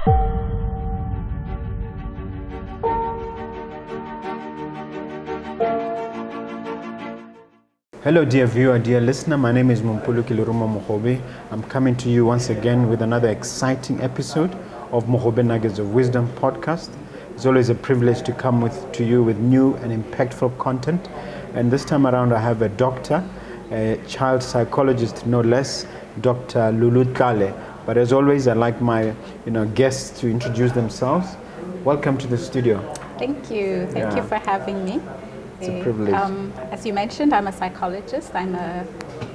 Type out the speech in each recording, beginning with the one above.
Hello dear viewer, dear listener, my name is Mompoloki Lerumo Mogobe. I'm coming to you once again with another exciting episode of Mogobe Nuggets of Wisdom podcast. It's always a privilege to come to you with new and impactful content. And this time around I have a doctor, a child psychologist no less, Dr. Lulu Tlale. But as always, I like my guests to introduce themselves. Welcome to the studio. Thank you. Thank you for having me. It's a privilege. As you mentioned, I'm a psychologist. I'm a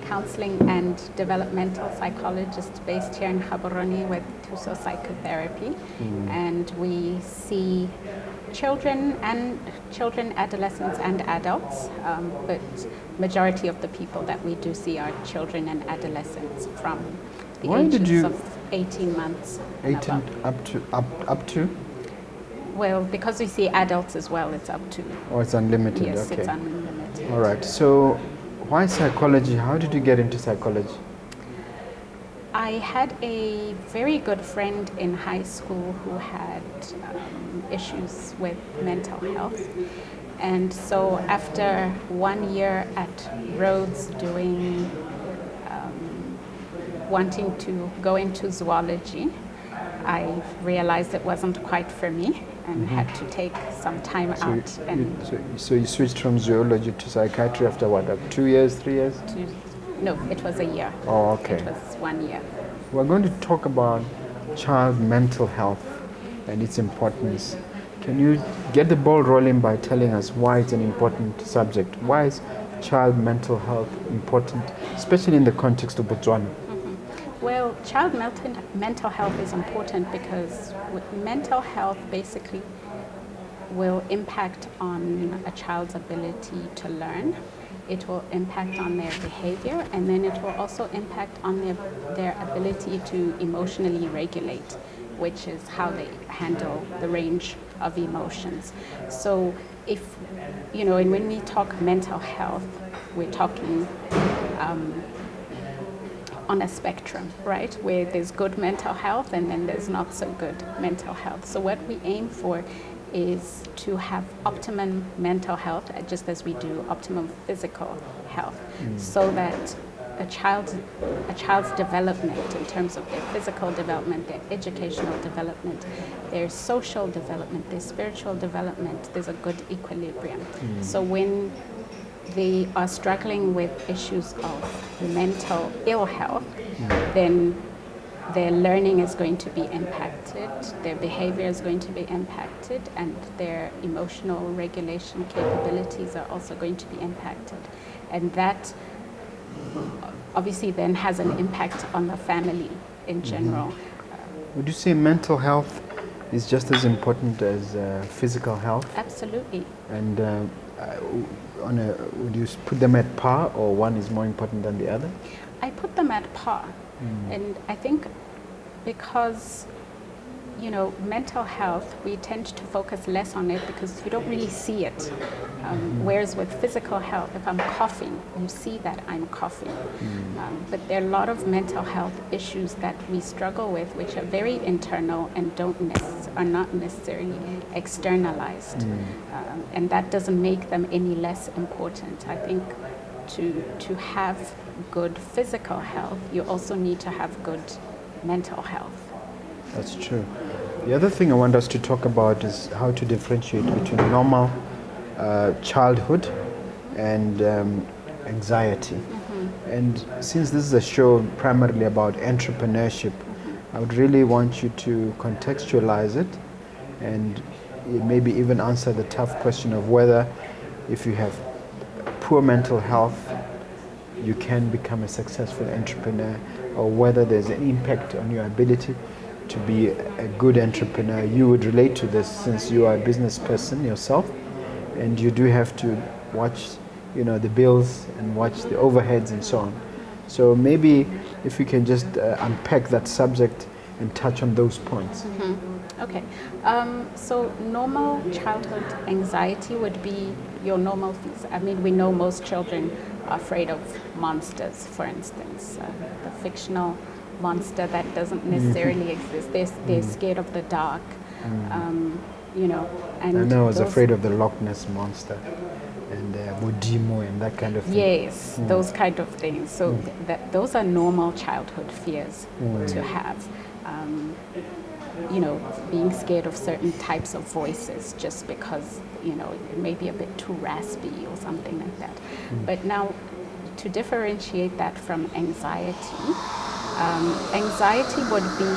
counseling and developmental psychologist based here in Gaborone with Tuso Psychotherapy. And we see children, adolescents and adults, but majority of the people that we do see are children and adolescents from the ages of 18 months. 18 up to? Well, because we see adults as well, it's up to. Oh, it's unlimited. Yes, okay. It's unlimited. All right. So, why psychology? How did you get into psychology? I had a very good friend in high school who had issues with mental health. And so after 1 year at Rhodes doing, wanting to go into zoology, I realized it wasn't quite for me and had to take some time out. So you switched from zoology to psychiatry after what, 2 years, 3 years? No, it was a year. Oh, okay. It was 1 year. We're going to talk about child mental health and its importance. Can you get the ball rolling by telling us why it's an important subject? Why is child mental health important, especially in the context of Botswana? Well, child mental health is important because mental health basically will impact on a child's ability to learn. It will impact on their behavior, and then it will also impact on their ability to emotionally regulate, which is how they handle the range of emotions. So if, and when we talk mental health, we're talking on a spectrum, right? Where there's good mental health and then there's not so good mental health. So what we aim for is to have optimum mental health, just as we do optimum physical health, so that a child's development in terms of their physical development, their educational development, their social development, their spiritual development, there's a good equilibrium. So when they are struggling with issues of mental ill health, then their learning is going to be impacted, their behavior is going to be impacted, and their emotional regulation capabilities are also going to be impacted. And that obviously then has an impact on the family in general. Would you say mental health is just as important as physical health? Absolutely. And would you put them at par, or one is more important than the other? I put them at par. And I think because, mental health, we tend to focus less on it because you don't really see it. Whereas with physical health, if I'm coughing, you see that I'm coughing. But there are a lot of mental health issues that we struggle with, which are very internal and are not necessarily externalized. And that doesn't make them any less important. I think to have good physical health, you also need to have good mental health. That's true. The other thing I want us to talk about is how to differentiate between normal childhood and anxiety. And since this is a show primarily about entrepreneurship, I would really want you to contextualize it and maybe even answer the tough question of whether, if you have poor mental health, you can become a successful entrepreneur, or whether there's an impact on your ability to be a good entrepreneur. You would relate to this since you are a business person yourself, and you do have to watch, the bills and watch the overheads and so on. So maybe if you can just unpack that subject and touch on those points. Okay. So normal childhood anxiety would be your normal things. I mean, we know most children are afraid of monsters, for instance. The fictional monster that doesn't necessarily exist. They're scared of the dark, you know. And I know I was afraid of the Loch Ness monster and Bodimo and that kind of thing. Yes, those kind of things. So those are normal childhood fears to have. You know, being scared of certain types of voices just because, you know, it may be a bit too raspy or something like that. But now, to differentiate that from anxiety, anxiety would be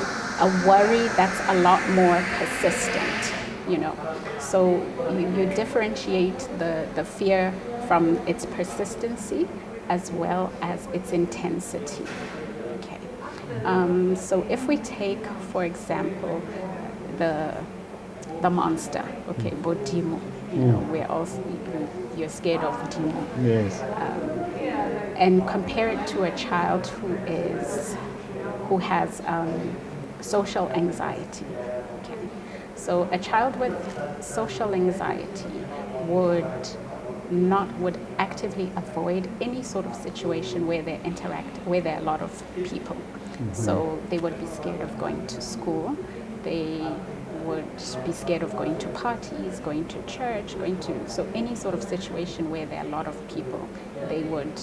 a worry that's a lot more persistent, you know. So you differentiate the fear from its persistency as well as its intensity. Okay. So if we take, for example, the monster, okay, Bodimo, you know, we're also, you're scared of Dimo. Yes. And compare it to a child who has social anxiety. Okay. So a child with social anxiety would actively avoid any sort of situation where there are a lot of people. So they would be scared of going to school. They would be scared of going to parties, going to church, so any sort of situation where there are a lot of people, they would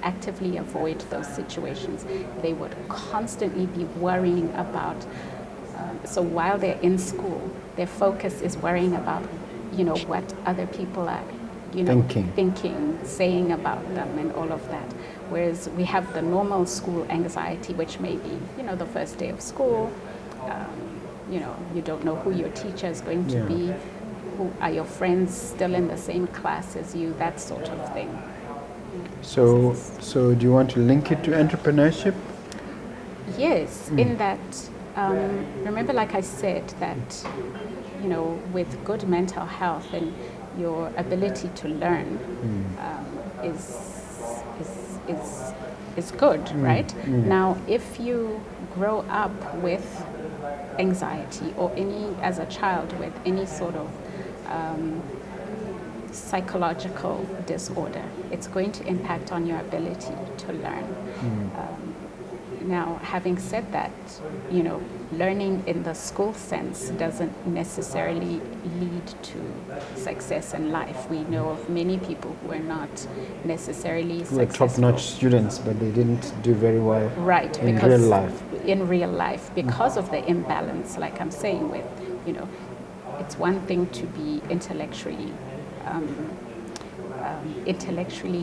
actively avoid those situations. They would constantly be worrying about, so while they're in school, their focus is worrying about, you know, what other people are, you know, thinking, saying about them and all of that. Whereas we have the normal school anxiety, which may be, you know, the first day of school, you know, you don't know who your teacher is going to be, who are your friends still in the same class as you, that sort of thing. So do you want to link it to entrepreneurship? Yes, in that, remember, like I said, that, you know, with good mental health and your ability to learn is good, right? Now, if you grow up with anxiety or as a child with any sort of psychological disorder, it's going to impact on your ability to learn. Now, having said that, you know, learning in the school sense doesn't necessarily lead to success in life. We know of many people who are not necessarily Who are successful. top-notch students, but they didn't do very well in because real life. In real life, because of the imbalance, like I'm saying, with, you know, it's one thing to be intellectually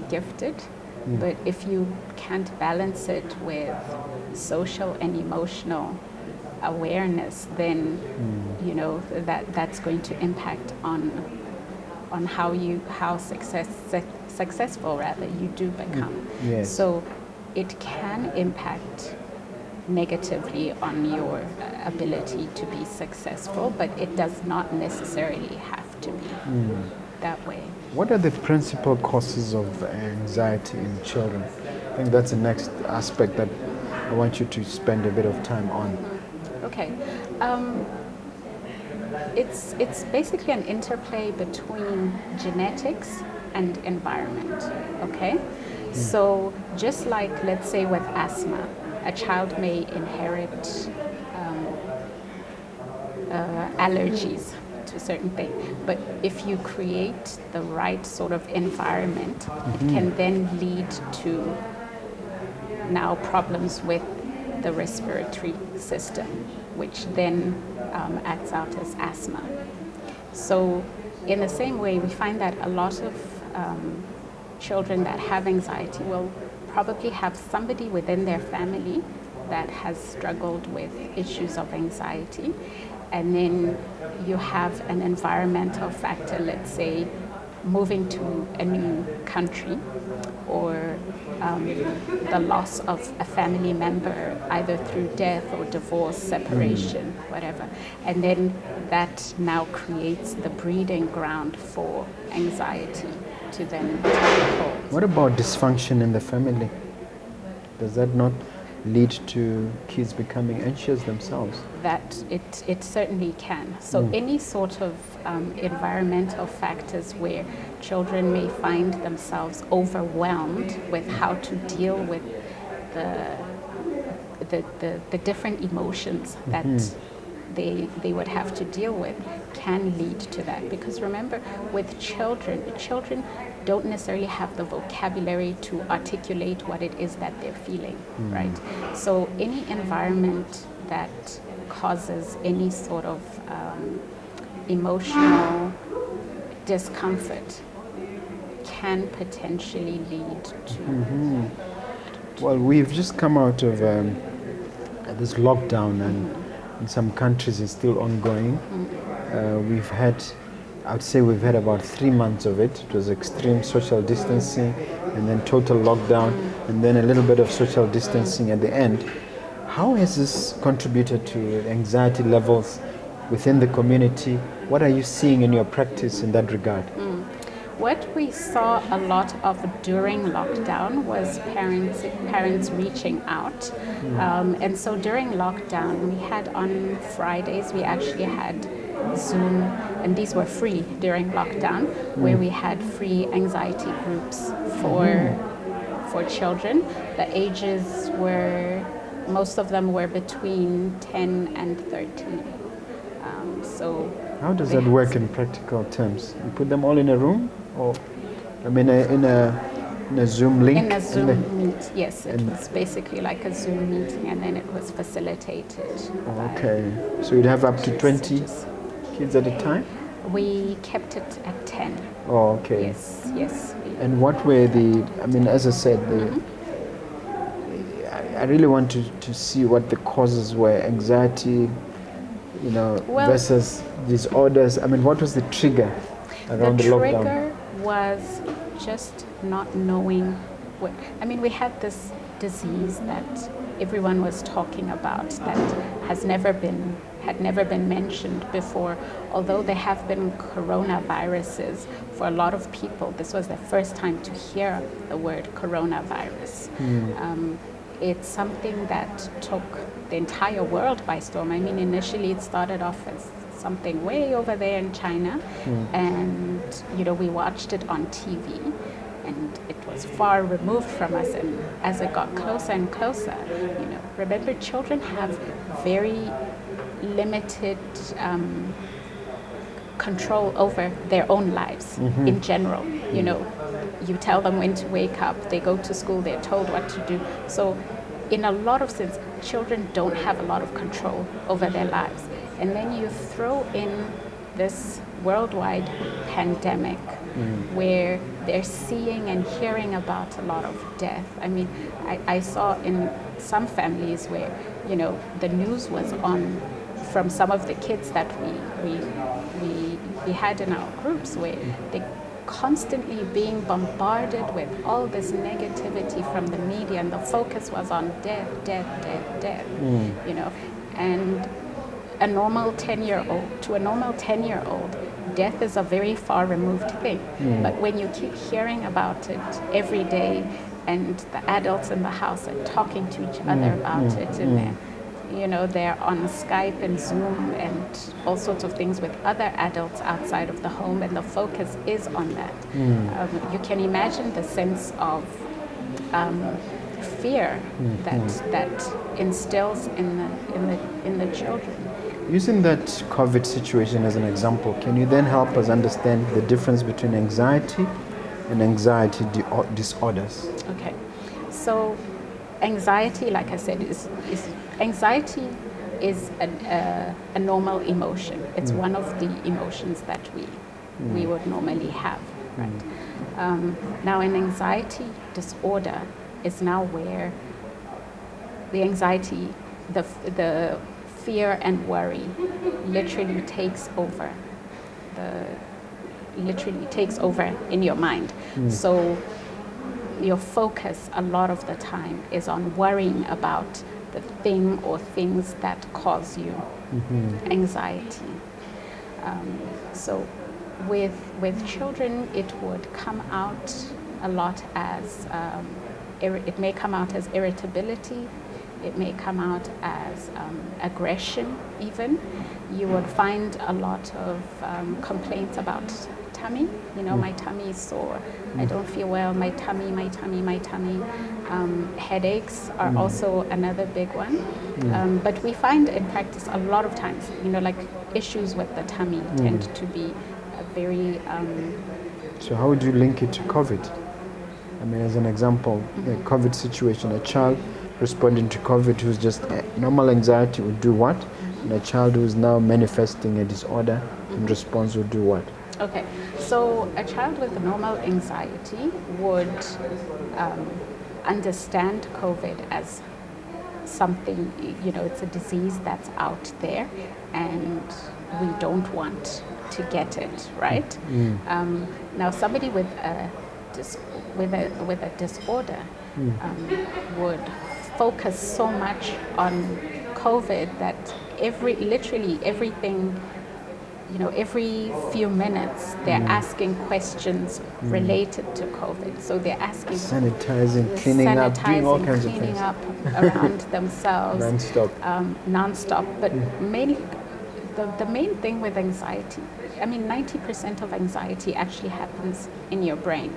gifted, but if you can't balance it with social and emotional awareness, then you know that's going to impact on how successful rather you do become. Yes. So it can impact negatively on your ability to be successful, but it does not necessarily have to be that way. What are the principal causes of anxiety in children? I think that's the next aspect that I want you to spend a bit of time on. Okay. It's basically an interplay between genetics and environment, okay? So just like, let's say with asthma, a child may inherit allergies to certain things, but if you create the right sort of environment, it can then lead to now problems with the respiratory system, which then acts out as asthma. So in the same way, we find that a lot of children that have anxiety will probably have somebody within their family that has struggled with issues of anxiety. And then you have an environmental factor, let's say moving to a new country, or the loss of a family member, either through death or divorce, separation, whatever. And then that now creates the breeding ground for anxiety to then take hold. What about dysfunction in the family? Does that not lead to kids becoming anxious themselves? That it certainly can. So any sort of environmental factors where children may find themselves overwhelmed with how to deal with the different emotions that they would have to deal with can lead to that. Because remember, with children don't necessarily have the vocabulary to articulate what it is that they're feeling, right? So any environment that causes any sort of emotional discomfort can potentially lead to... Well, we've just come out of this lockdown, and in some countries it's still ongoing. I'd say we've had about 3 months of it. It was extreme social distancing, and then total lockdown, and then a little bit of social distancing at the end. How has this contributed to anxiety levels within the community? What are you seeing in your practice in that regard? What we saw a lot of during lockdown was parents reaching out. And so during lockdown, we had on Fridays, we actually had Zoom, and these were free during lockdown, where we had free anxiety groups for children. The ages were, most of them were between 10 and 13. So how does that work in practical terms? You put them all in a room, or in a Zoom link? In a Zoom meet, yes. It was basically like a Zoom meeting, and then it was facilitated. Okay, so you'd have up to 20 kids at a time? We kept it at 10. Oh, okay. Yes. And what were as I said, I really want to see what the causes were. Anxiety, versus disorders. What was the trigger around the lockdown? The trigger was just not knowing what... we had this disease that everyone was talking about that had never been mentioned before. Although there have been coronaviruses, for a lot of people, this was the first time to hear the word coronavirus. It's something that took the entire world by storm. Initially it started off as something way over there in China, and we watched it on TV, and it was far removed from us. And as it got closer and closer, remember, children have very limited control over their own lives in general. You tell them when to wake up, they go to school, they're told what to do. So in a lot of sense, children don't have a lot of control over their lives. And then you throw in this worldwide pandemic where they're seeing and hearing about a lot of death. I saw in some families where, the news was on from some of the kids that we had in our groups, where they constantly being bombarded with all this negativity from the media, and the focus was on death. And a normal 10-year-old, death is a very far removed thing. But when you keep hearing about it every day, and the adults in the house are talking to each other about it, and they're on Skype and Zoom and all sorts of things with other adults outside of the home, and the focus is on that. You can imagine the sense of fear that instills in the children. Using that COVID situation as an example, can you then help us understand the difference between anxiety and anxiety disorders? Okay, so anxiety, like I said, anxiety is a normal emotion. It's one of the emotions that we would normally have, right? Now, an anxiety disorder is now where the anxiety, the fear and worry literally takes over in your mind. So your focus a lot of the time is on worrying about the thing or things that cause you anxiety. So with children, it would come out a lot as it may come out as irritability. It may come out as aggression even. You would find a lot of complaints about tummy. My tummy is sore. I don't feel well. My tummy, my tummy, my tummy. Headaches are also another big one. But we find in practice a lot of times, like issues with the tummy tend to be a very... So how would you link it to COVID? I mean, as an example, the COVID situation, a child responding to COVID who's just normal anxiety would do what? And a child who's now manifesting a disorder in response would do what? Okay, so a child with normal anxiety would understand COVID as something, it's a disease that's out there and we don't want to get it, right? Now somebody with a disorder would focus so much on COVID that literally everything, every few minutes they're asking questions related to COVID. So they're asking, sanitizing, cleaning up, doing all kinds of things. Cleaning up around themselves. Non-stop. But mainly, the main thing with anxiety, 90% of anxiety actually happens in your brain.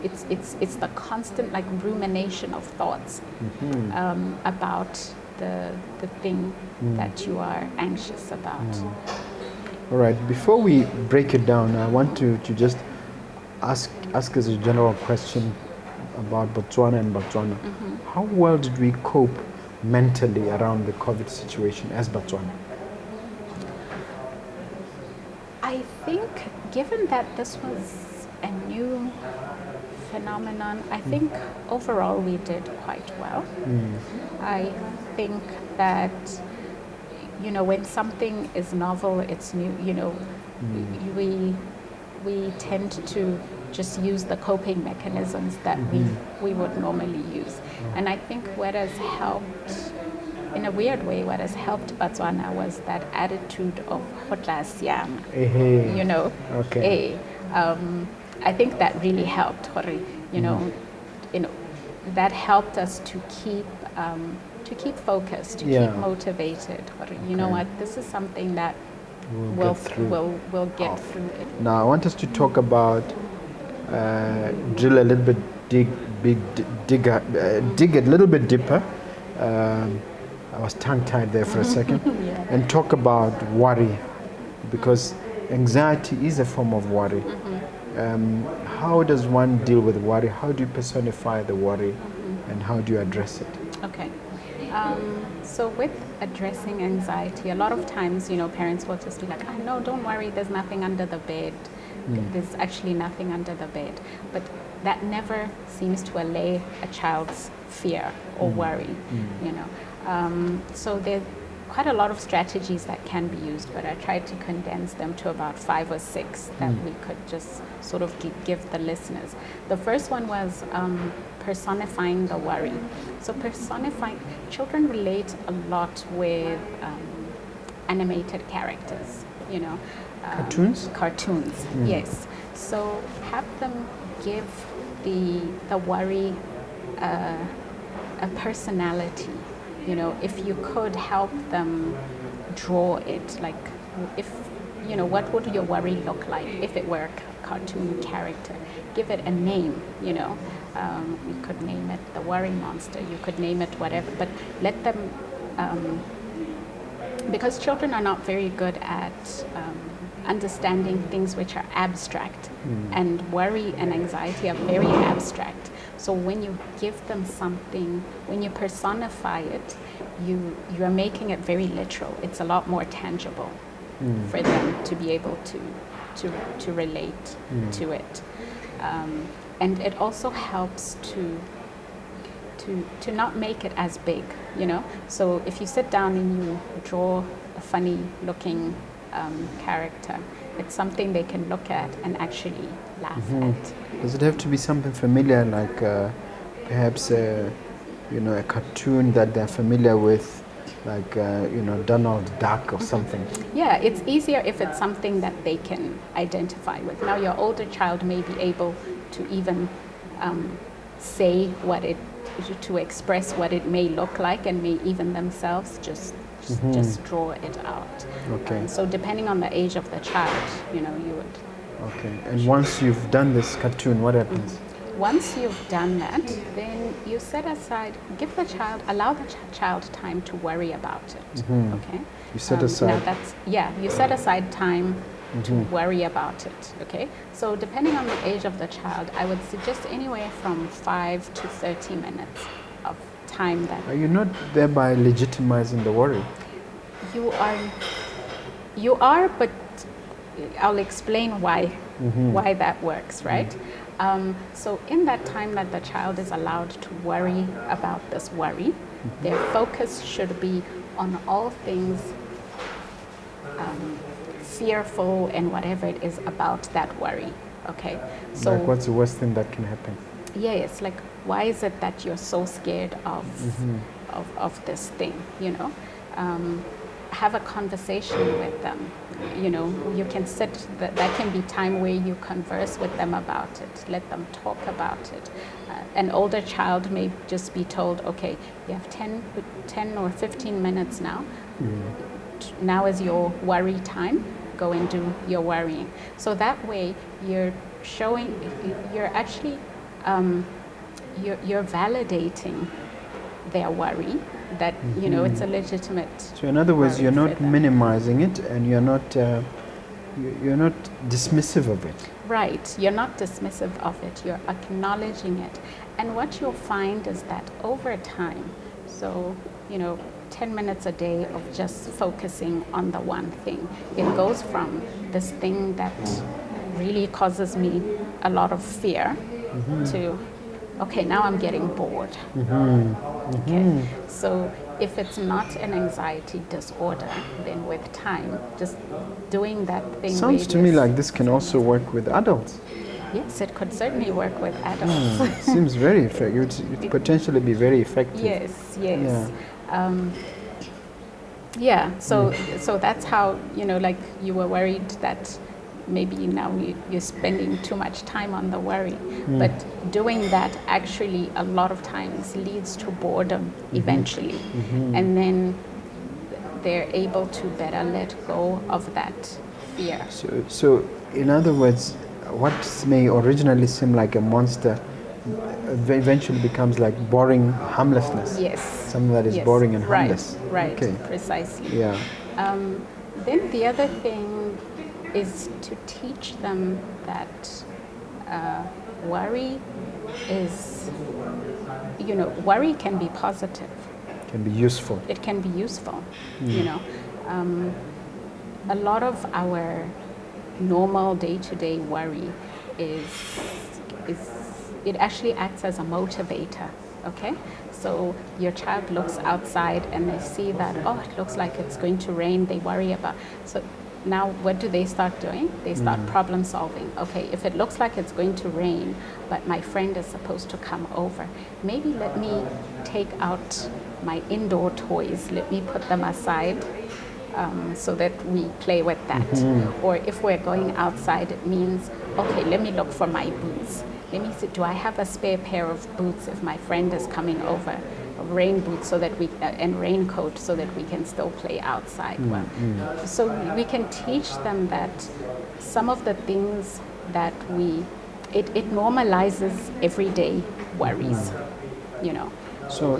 It's the constant rumination of thoughts about the thing that you are anxious about. All right, before we break it down, I want to just ask as a general question about Botswana and Botswana. How well did we cope mentally around the COVID situation as Botswana? I think, given that this was a new phenomenon, I think overall we did quite well. I think that, when something is novel, it's new, we tend to just use the coping mechanisms that we would normally use. And I think what has helped, in a weird way, what has helped Botswana was that attitude of hotla siam, Okay. I think that really helped, that helped us to keep focused, to keep motivated. What, this is something that we'll get through it. Now I want us to talk about drill a little bit, dig a little bit deeper. I was tongue-tied there for a second. And talk about worry, because anxiety is a form of worry. How does one deal with worry? How do you personify the worry, and how do you address it? Okay. So with addressing anxiety, a lot of times, parents will just be like, "Oh, no, don't worry, there's nothing under the bed." There's actually nothing under the bed. But that never seems to allay a child's fear or worry, So there's quite a lot of strategies that can be used, but I tried to condense them to about 5 or 6 that we could just sort of give the listeners. The first one was personifying the worry. So children relate a lot with animated characters, Cartoons, yes. So have them give the worry a personality. If you could help them draw it, what would your worry look like if it were a cartoon character? Give it a name, You could name it the worry monster, you could name it whatever, but let them, because children are not very good at understanding things which are abstract, and worry and anxiety are very abstract. So when you give them something, when you personify it, you are making it very literal. It's a lot more tangible for them to be able to relate to it. And it also helps to not make it as big, So if you sit down and you draw a funny looking character, it's something they can look at and actually laugh at. Does it have to be something familiar, like perhaps a cartoon that they're familiar with, like Donald Duck or something? Yeah, it's easier if it's something that they can identify with. Now your older child may be able to even say what it to express what it may look like, and may even themselves just draw it out. Okay. So depending on the age of the child, you would. Okay. And once you've done this cartoon, what happens? Once you've done that, then you set aside, allow the child time to worry about it. Okay. You set aside. You set aside time to worry about it. Okay. So depending on the age of the child, I would suggest anywhere from 5 to 30 minutes of time. That Are you not thereby legitimizing the worry? You are, but I'll explain why that works, right? So in that time that the child is allowed to worry about this worry, their focus should be on all things fearful and whatever it is about that worry. Okay. So Like, what's the worst thing that can happen? yes, like, why is it that you're so scared of this thing? Have a conversation with them. You can sit. That can be time where you converse with them about it. Let them talk about it. An older child may just be told, okay, you have 10 or 15 minutes now. Now is your worry time. Go and do your worrying. So that way you're actually you're validating their worry, that it's a legitimate. So in other words, you're not them. minimizing it, and you're not dismissive of it. Right, you're not dismissive of it, you're acknowledging it. And what you'll find is that over time, so 10 minutes a day of just focusing on the one thing, it goes from this thing that really causes me a lot of fear to, okay, now I'm getting bored. Okay, so if it's not an anxiety disorder, then with time, just doing that thing. Sounds to me like this can also work with adults. Yes, it could certainly work with adults. Seems very effective. It would potentially be very effective. Yes. Yeah. So that's how, like, you were worried that maybe now you're spending too much time on the worry. But doing that actually a lot of times leads to boredom eventually. And then they're able to better let go of that fear. So in other words, what may originally seem like a monster eventually becomes like boring harmlessness. Yes. Something that is boring and harmless. Right, Okay. precisely. Yeah. Then the other thing is to teach them that worry is, worry can be positive. Can be useful. It can be useful, a lot of our normal day-to-day worry is it actually acts as a motivator. Okay, so your child looks outside and they see that, oh, it looks like it's going to rain. They worry about. So now what do they start doing? They start problem solving. Okay, if it looks like it's going to rain, but my friend is supposed to come over, maybe let me take out my indoor toys. Let me put them aside. So that we play with that. Or if we're going outside, it means, okay, let me look for my boots. Let me see, do I have a spare pair of boots if my friend is coming over? Rain boots so that and raincoat so that we can still play outside. So we can teach them that some of the things that it normalizes everyday worries, So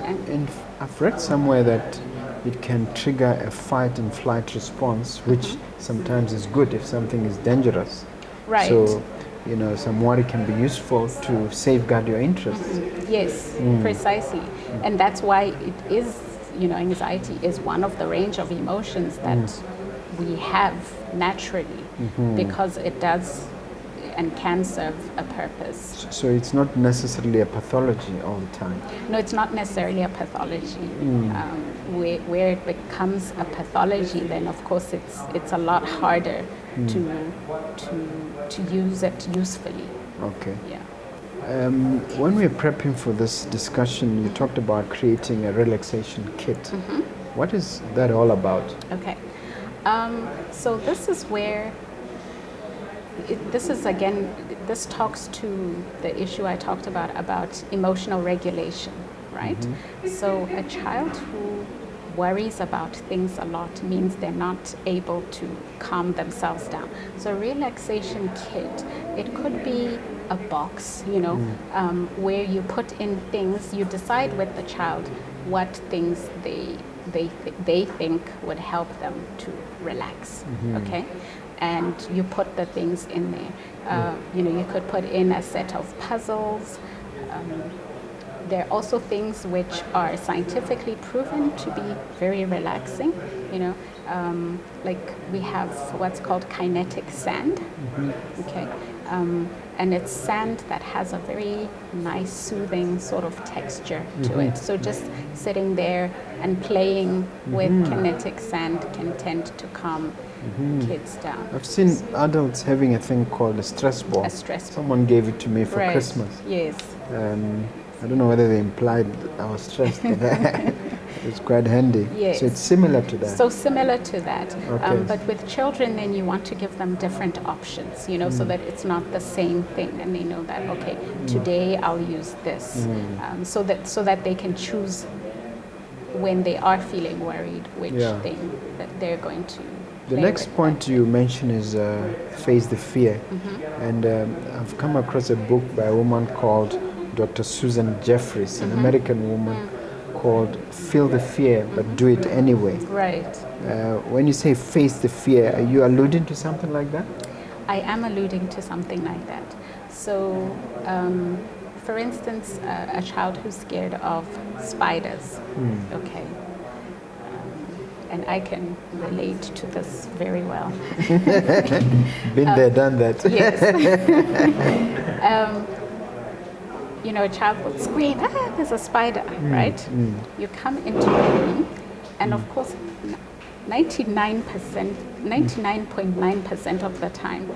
I've read somewhere that it can trigger a fight and flight response, which sometimes is good if something is dangerous. Right. So, some worry can be useful to safeguard your interests. Yes, precisely. And that's why it is, anxiety is one of the range of emotions that we have naturally, because it does and can serve a purpose. So it's not necessarily a pathology all the time. No, it's not necessarily a pathology. Where it becomes a pathology, then of course it's a lot harder to use it usefully. Okay. Yeah. When we were prepping for this discussion, you talked about creating a relaxation kit. What is that all about? Okay. So this is where this talks to the issue I talked about emotional regulation, right? So a child who worries about things a lot means they're not able to calm themselves down. So relaxation kit, it could be a box, where you put in things, you decide with the child what things they think would help them to relax, okay? And you put the things in there. You could put in a set of puzzles. There are also things which are scientifically proven to be very relaxing, like we have what's called kinetic sand, okay? And it's sand that has a very nice, soothing sort of texture to it. So just sitting there and playing with kinetic sand can tend to calm kids down. I've seen adults having a thing called a stress ball. A stress ball. Someone gave it to me for Right. Christmas. Yes. I don't know whether they implied I was stressed, but it's quite handy. Yes. So it's similar to that. So similar to that. Okay. But with children, then you want to give them different options, so that it's not the same thing. And they know that, okay, today I'll use this. So that they can choose when they are feeling worried, which thing that they're going to The play next with. point you mention is face the fear. And I've come across a book by a woman called Dr. Susan Jeffries, an American woman, called Feel the Fear, but Do It Anyway. Right. When you say face the fear, are you alluding to something like that? I am alluding to something like that. So, for instance, a child who's scared of spiders, okay, and I can relate to this very well. Been there, done that. Yes. A child will scream, there's a spider, right? You come into the room, and of course, 99.9% of the time,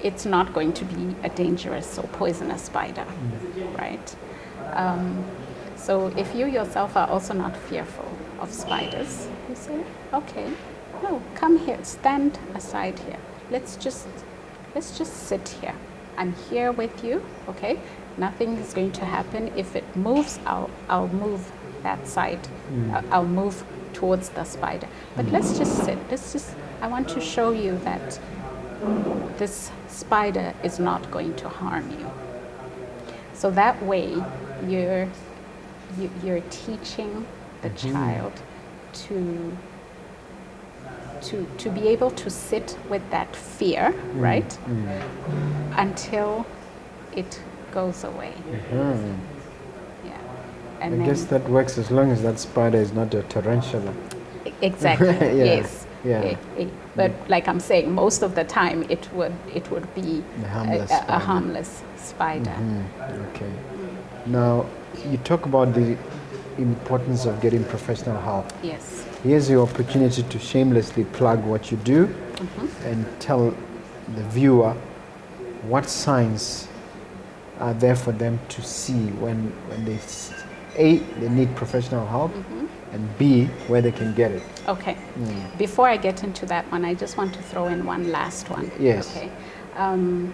it's not going to be a dangerous or poisonous spider, right? So if you yourself are also not fearful of spiders, you say, okay, no, come here, stand aside here. Let's just sit here. I'm here with you, okay? Nothing is going to happen. If it moves, I'll move that side. I'll move towards the spider. But let's just sit. I want to show you that this spider is not going to harm you. So that way, you're teaching the child to be able to sit with that fear, right? Until it goes away. Yeah. And I guess that works as long as that spider is not a tarantula. Exactly. Yes. Yeah. But like I'm saying, most of the time it would be a harmless spider. Okay. Now, you talk about the importance of getting professional help. Yes. Here's your opportunity to shamelessly plug what you do and tell the viewer what signs are there for them to see when they they need professional help, and B, where they can get it. Okay. Before I get into that one, I just want to throw in one last one. Yes. Okay.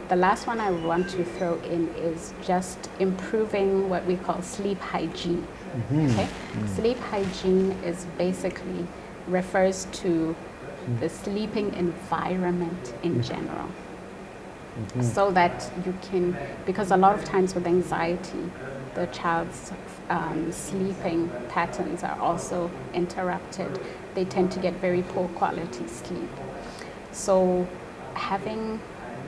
The last one I want to throw in is just improving what we call sleep hygiene. Okay. Sleep hygiene is basically refers to the sleeping environment in general. So that you can, because a lot of times with anxiety, the child's sleeping patterns are also interrupted. They tend to get very poor quality sleep. So having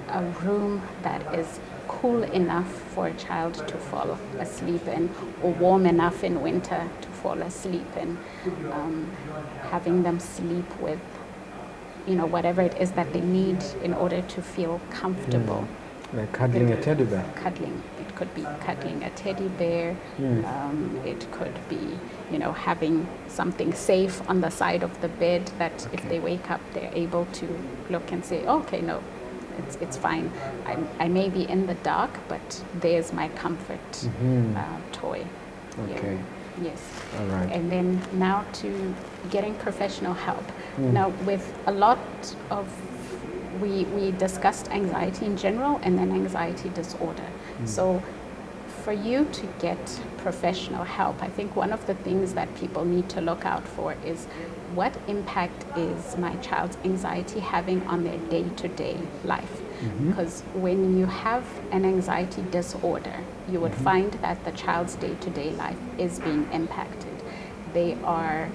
a room that is cool enough for a child to fall asleep in, or warm enough in winter to fall asleep in, having them sleep with whatever it is that they need in order to feel comfortable. Like cuddling a teddy bear. It could be cuddling a teddy bear. It could be, having something safe on the side of the bed that if they wake up, they're able to look and say, okay, no, it's fine. I may be in the dark, but there's my comfort toy. Okay. Yes. All right. And then now to getting professional help. Now with a lot of, we discussed anxiety in general and then anxiety disorder. So for you to get professional help, I think one of the things that people need to look out for is what impact is my child's anxiety having on their day-to-day life. Because when you have an anxiety disorder, you would find that the child's day-to-day life is being impacted. They are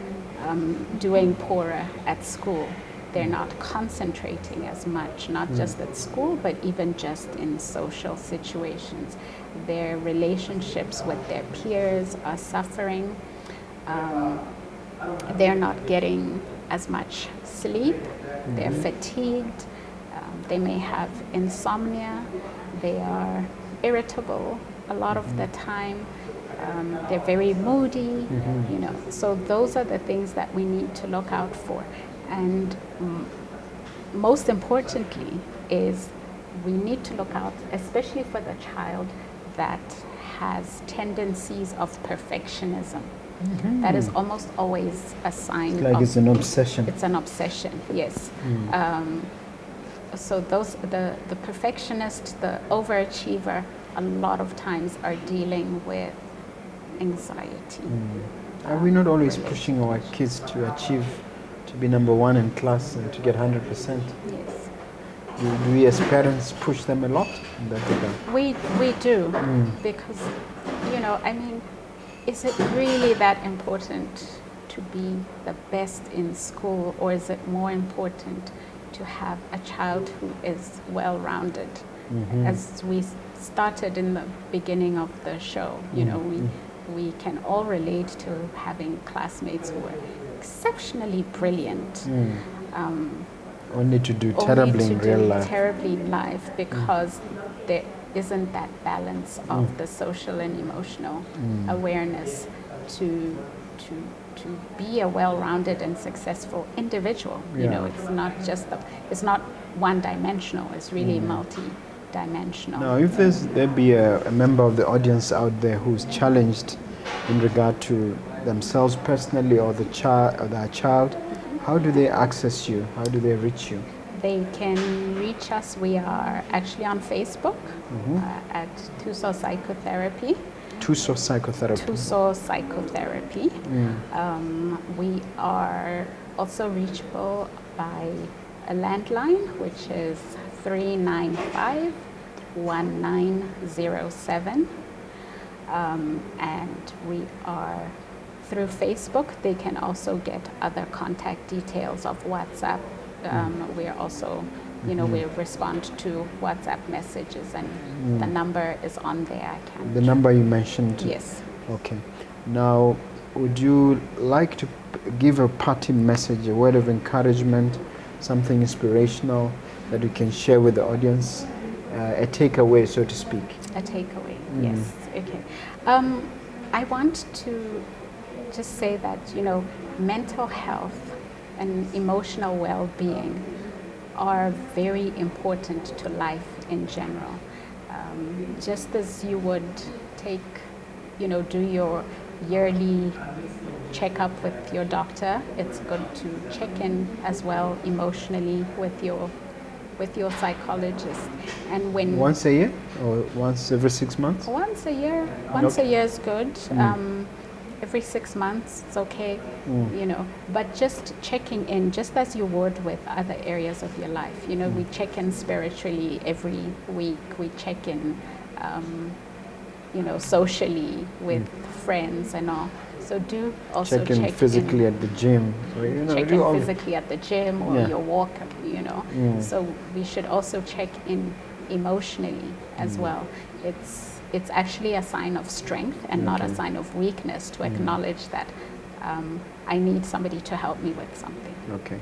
doing poorer at school. They're not concentrating as much, not just at school, but even just in social situations. Their relationships with their peers are suffering. They're not getting as much sleep. They're fatigued. They may have insomnia. They are irritable a lot of the time. They're very moody, you know. So those are the things that we need to look out for. And most importantly is we need to look out, especially for the child that has tendencies of perfectionism. That is almost always a sign Like of... it's an obsession. It's an obsession, yes. So those, the perfectionist, the overachiever, a lot of times are dealing with anxiety. Are we not always pushing our kids to achieve, to be number one in class and to get 100%? Yes. Do we as parents push them a lot in that regard? We do, because, you know, I mean, is it really that important to be the best in school, or is it more important to have a child who is well-rounded? As we started in the beginning of the show, you know, we can all relate to having classmates who are exceptionally brilliant. Only to do terribly in real life. Terribly in life because there isn't that balance of the social and emotional awareness to be a well-rounded and successful individual. You know, it's not just it's not one-dimensional. It's really multi-dimensional. Now, if there be a member of the audience out there who's challenged in regard to themselves personally or the child or their child, how do they access you? How do they reach you? They can reach us. We are actually on Facebook at Tuso Psychotherapy. Tuso Psychotherapy. Tuso Psychotherapy. We are also reachable by a landline, which is 395-1907. And we are through Facebook. They can also get other contact details of WhatsApp. We are also, you know, we respond to WhatsApp messages, and the number is on there. The number you mentioned? Yes. Okay. Now, would you like to give a parting message, a word of encouragement, something inspirational that you can share with the audience, a takeaway, so to speak? A takeaway, yes. Okay. I want to just say that, you know, mental health and emotional well-being are very important to life in general. Just as you would take, you know, do your yearly checkup with your doctor, it's good to check in as well emotionally with your psychologist. And when once a year or once every 6 months? Once a year. Once a year is good. Every 6 months, it's okay, you know. But just checking in, just as you would with other areas of your life. You know, we check in spiritually every week. We check in, you know, socially with friends and all. So do also check in physically at the gym. So, you know, check in physically at the gym or your walk, you know. So we should also check in emotionally as well. It's actually a sign of strength and not a sign of weakness to acknowledge that I need somebody to help me with something. Okay.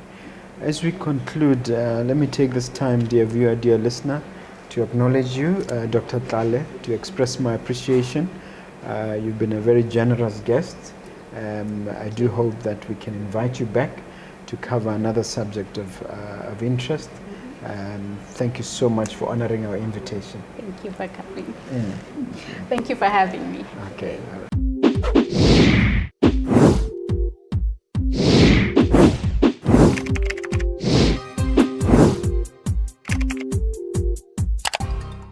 As we conclude, let me take this time, dear viewer, dear listener, to acknowledge you, Dr. Tlale, to express my appreciation. You've been a very generous guest. I do hope that we can invite you back to cover another subject of interest. Thank you so much for honoring our invitation. Thank you for coming. Thank you for having me. Okay.